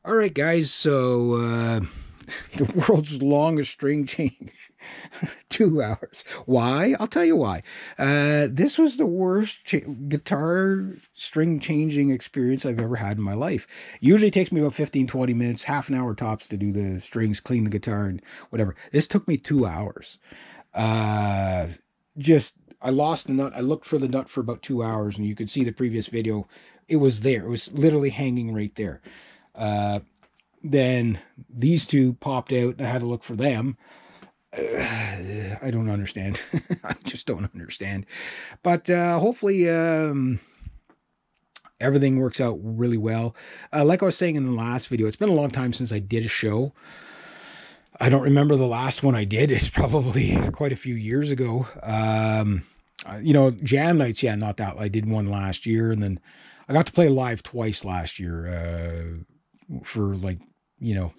All right, guys. So the world's longest string change, 2 hours. Why? I'll tell you why. This was the worst guitar string changing experience I've ever had in my life. Usually it takes me about 15, 20 minutes, half an hour tops to do the strings, clean the guitar, and whatever. This took me 2 hours. Uh, just I lost the nut. I looked for the nut for about 2 hours, and you could see the previous video. It was there. It was literally hanging right there. Uh, then these two popped out and I had to look for them. I don't understand. I just don't understand. But hopefully everything works out really well. Like I was saying in the last video, it's been a long time since I did a show. I don't remember the last one I did. It's probably quite a few years ago. Jam nights, yeah, not that. I did one last year, and then I got to play live twice last year for like, you know,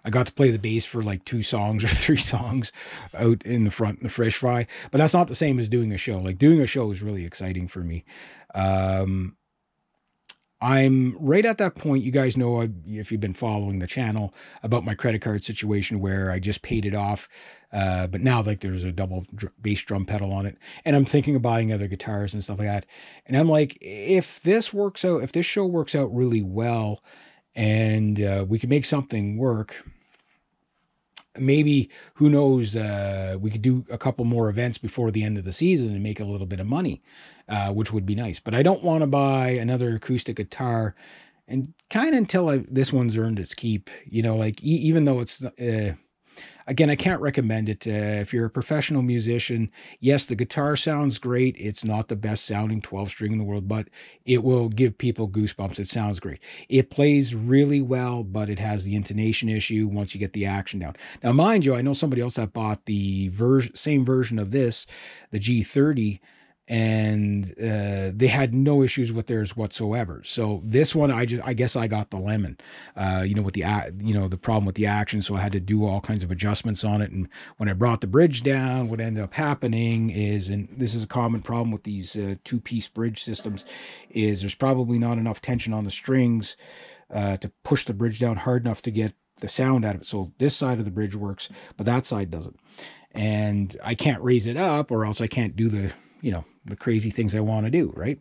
I got to play the bass for like 2 songs or 3 songs out in the front in the fresh fry. But that's not the same as doing a show. Like doing a show is really exciting for me. Um, I'm right at that point. You guys know, if you've been following the channel, about my credit card situation where I just paid it off. But now, like, there's a double bass drum pedal on it. And I'm thinking of buying other guitars and stuff like that. And I'm like, if this works out, if this show works out really well and we can make something work, maybe, who knows, we could do a couple more events before the end of the season and make a little bit of money, which would be nice. But I don't want to buy another acoustic guitar and kind of until this one's earned its keep, like even though it's again, I can't recommend it. If you're a professional musician, yes, the guitar sounds great. It's not the best sounding 12 string in the world, but it will give people goosebumps. It sounds great. It plays really well, but it has the intonation issue once you get the action down. Now, mind you, I know somebody else that bought the same version of this, the G30, and they had no issues with theirs whatsoever. So this one, I guess I got the lemon, with the problem with the action. So I had to do all kinds of adjustments on it. And when I brought the bridge down, what ended up happening is, and this is a common problem with these two-piece bridge systems, is there's probably not enough tension on the strings to push the bridge down hard enough to get the sound out of it. So this side of the bridge works, but that side doesn't. And I can't raise it up, or else I can't do the crazy things I want to do, right?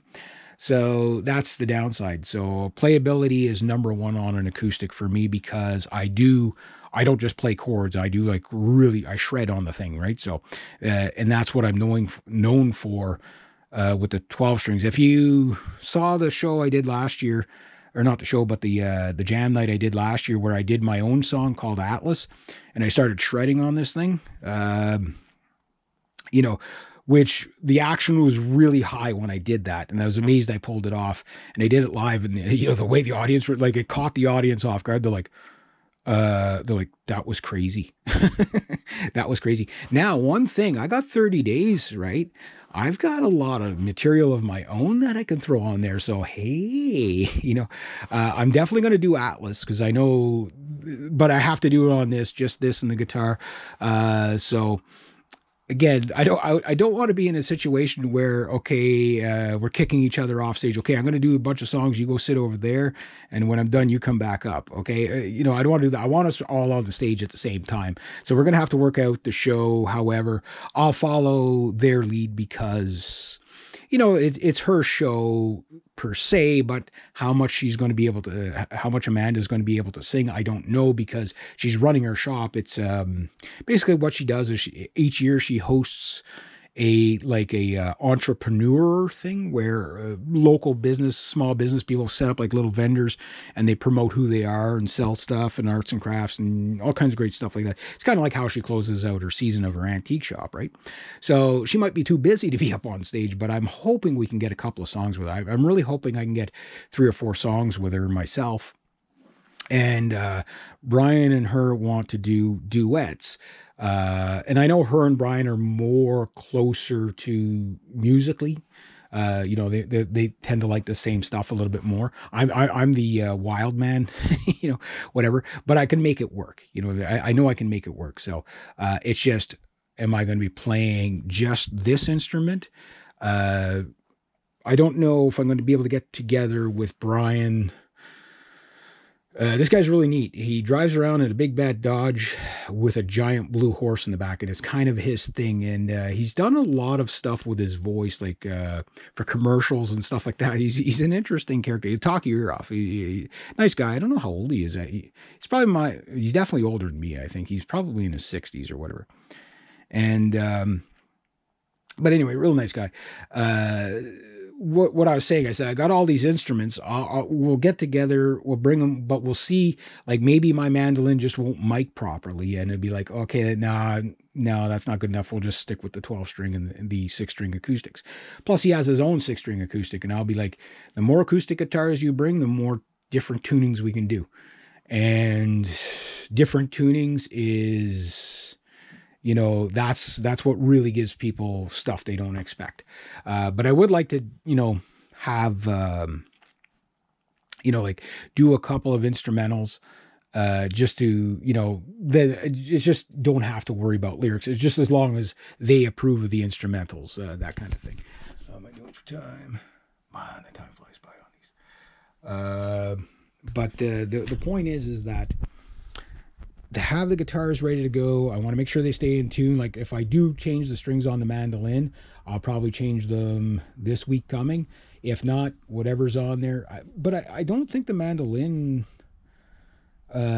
So that's the downside. So playability is number one on an acoustic for me, because I don't just play chords. I do, like, really, I shred on the thing, right? So, and that's what I'm known for with the 12 strings. If you saw the show I did last year, or not the show, but the jam night I did last year, where I did my own song called Atlas, and I started shredding on this thing, you know, which the action was really high when I did that. And I was amazed I pulled it off, and I did it live. And, the way the audience were, like, it caught the audience off guard. They're like, that was crazy. That was crazy. Now, one thing, I got 30 days, right? I've got a lot of material of my own that I can throw on there. So, hey, I'm definitely going to do Atlas, because I know, but I have to do it on just this and the guitar. So, again, I don't want to be in a situation where, okay, we're kicking each other off stage. Okay, I'm going to do a bunch of songs. You go sit over there, and when I'm done, you come back up. Okay, I don't want to do that. I want us all on the stage at the same time. So we're going to have to work out the show. However, I'll follow their lead, because it's her show per se, but how much Amanda's going to be able to sing, I don't know, because she's running her shop. It's basically what she does is each year she hosts a entrepreneur thing, where small business people set up like little vendors, and they promote who they are and sell stuff and arts and crafts and all kinds of great stuff like that. It's kind of like how she closes out her season of her antique shop, right? So she might be too busy to be up on stage, but I'm hoping we can get a couple of songs with her. I'm really hoping I can get 3 or 4 songs with her myself. And Brian and her want to do duets. And I know her and Brian are more closer to musically. They tend to like the same stuff a little bit more. I'm the wild man, whatever. But I can make it work. I know I can make it work. So it's just, am I going to be playing just this instrument? I don't know if I'm going to be able to get together with Brian This guy's really neat. He drives around in a big bad Dodge with a giant blue horse in the back, and it's kind of his thing. And he's done a lot of stuff with his voice, like for commercials and stuff like that. He's an interesting character. He'll talk your ear off. Nice guy. I don't know how old he is. He's probably he's definitely older than me. I think he's probably in his 60s or whatever. And but anyway, real nice guy. What I was saying, I said I got all these instruments. We'll get together, we'll bring them, but we'll see. Like maybe my mandolin just won't mic properly, and it'd be like, okay, nah, no, that's not good enough. We'll just stick with the 12 string and the 6-string acoustics. Plus, he has his own 6-string acoustic, and I'll be like, the more acoustic guitars you bring, the more different tunings we can do, and different tunings is, that's what really gives people stuff they don't expect. But I would like to, have, like do a couple of instrumentals, just to, it's just don't have to worry about lyrics. It's just as long as they approve of the instrumentals, that kind of thing. How am I doing for time? Man, the time flies by on these. But the point is that to have the guitars ready to go, I want to make sure they stay in tune. Like if I do change the strings on the mandolin, I'll probably change them this week coming. If not, whatever's on there. But I don't think the mandolin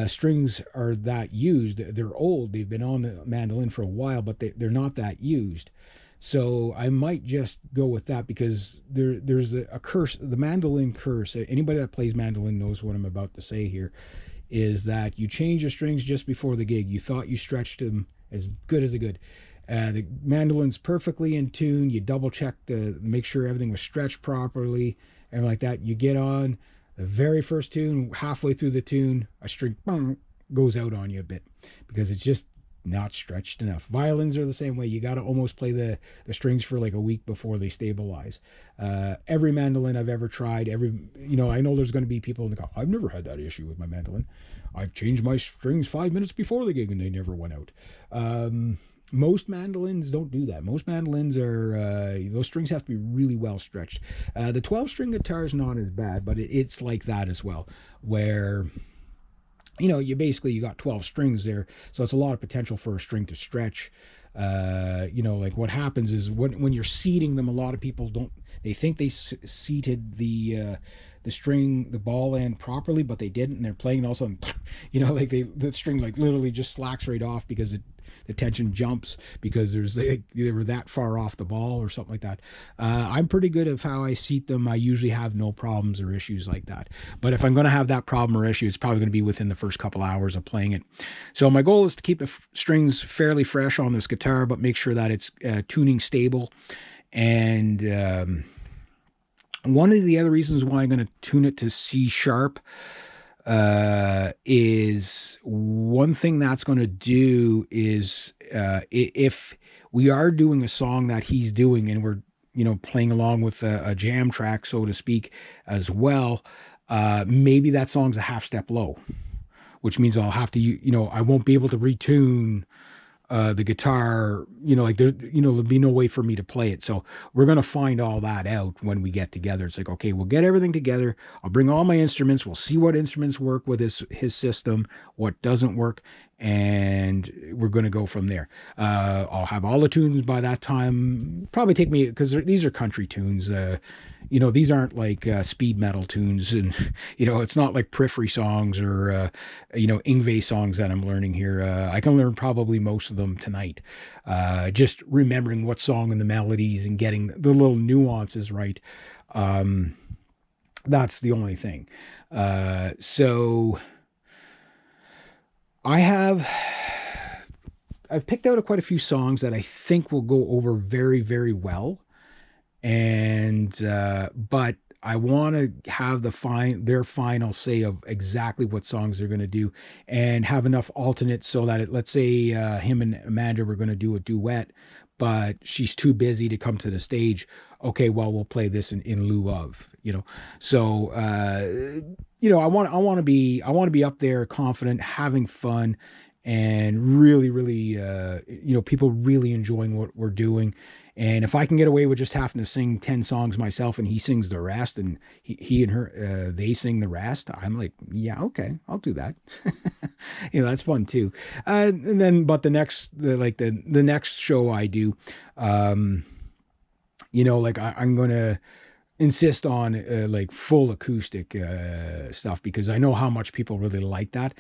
strings are that used. They're old. They've been on the mandolin for a while, but they're not that used. So I might just go with that because there's a curse, the mandolin curse. Anybody that plays mandolin knows what I'm about to say here. Is that you change your strings just before the gig. You thought you stretched them as good as a good. The mandolin's perfectly in tune. You double check to make sure everything was stretched properly and like that. You get on the very first tune, halfway through the tune, a string goes out on you a bit because it's just not stretched enough. Violins are the same way. You got to almost play the strings for like a week before they stabilize. Every mandolin I've ever tried, I know there's going to be people that go, I've never had that issue with my mandolin. I've changed my strings 5 minutes before the gig and they never went out. Most mandolins don't do that. Most mandolins are, those strings have to be really well stretched. The 12-string guitar is not as bad, but it's like that as well, where you got 12 strings there, so it's a lot of potential for a string to stretch. Like what happens is when you're seating them, a lot of people they think they seated the string, the ball end properly, but they didn't, and they're playing, and all of a sudden, the string like literally just slacks right off because the tension jumps because they were that far off the ball or something like that. I'm pretty good at how I seat them. I usually have no problems or issues like that. But if I'm going to have that problem or issue, it's probably going to be within the first couple hours of playing it. So my goal is to keep the strings fairly fresh on this guitar, but make sure that it's tuning stable. And one of the other reasons why I'm going to tune it to C sharp is one thing that's going to do is if we are doing a song that he's doing and we're playing along with a jam track, so to speak, as well, maybe that song's a half step low, which means I'll have to I won't be able to retune the guitar, there'll be no way for me to play it. So we're going to find all that out when we get together. It's like, okay, we'll get everything together. I'll bring all my instruments. We'll see what instruments work with his system, what doesn't work. And we're going to go from there. I'll have all the tunes by that time. Probably take me, because these are country tunes. These aren't like speed metal tunes, and it's not like Periphery songs or Yngwie songs that I'm learning here. I can learn probably most of them tonight. Just remembering what song and the melodies and getting the little nuances right. That's the only thing. So I've picked out quite a few songs that I think will go over very, very well. And but I want to have their final say of exactly what songs they're going to do, and have enough alternates so that let's say him and Amanda were going to do a duet, but she's too busy to come to the stage. Okay, well, we'll play this in lieu of, So I want to be up there, confident, having fun, and really, really, people really enjoying what we're doing. And if I can get away with just having to sing 10 songs myself and he sings the rest and he and her, they sing the rest, I'm like, yeah, okay, I'll do that. That's fun too. And then, but the next show I do, um, like I'm going to insist on like full acoustic stuff because I know how much people really like that.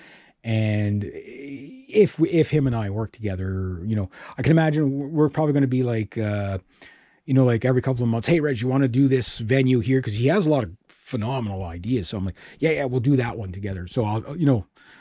And if him and I work together, I can imagine we're probably going to be like, like every couple of months, hey, Reg, you want to do this venue here? Because he has a lot of phenomenal ideas. So I'm like, yeah, we'll do that one together. So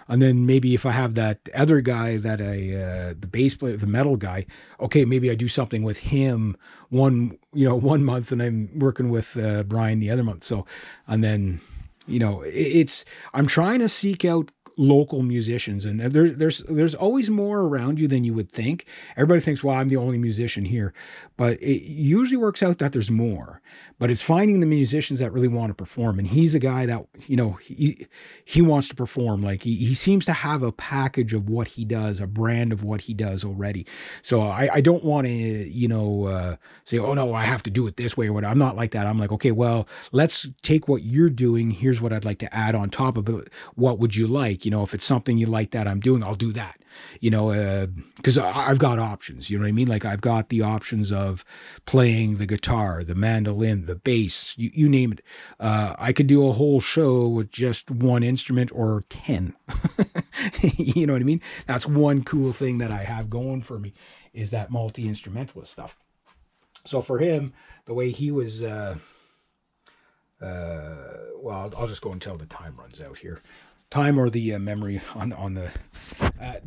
and then maybe if I have that other guy that the bass player, the metal guy, okay, maybe I do something with him one month and I'm working with Brian the other month. So, and then, I'm trying to seek out local musicians and there's always more around you than you would think. Everybody thinks, well, I'm the only musician here, but it usually works out that there's more. But it's finding the musicians that really want to perform, and he's a guy that he wants to perform. Like he seems to have a package of what he does, a brand of what he does already. So I don't want to say, oh no, I have to do it this way or what. I'm not like that. I'm like, okay, well, let's take what you're doing. Here's what I'd like to add on top of it. What would you like? If it's something you like that I'm doing, I'll do that. Because I've got options. You know what I mean? Like I've got the options of playing the guitar, the mandolin, the bass, you name it. I could do a whole show with just one instrument or 10. You know what I mean? That's one cool thing that I have going for me is that multi-instrumentalist stuff. So for him, the way he was, well, I'll just go until the time runs out here. Time or the memory on the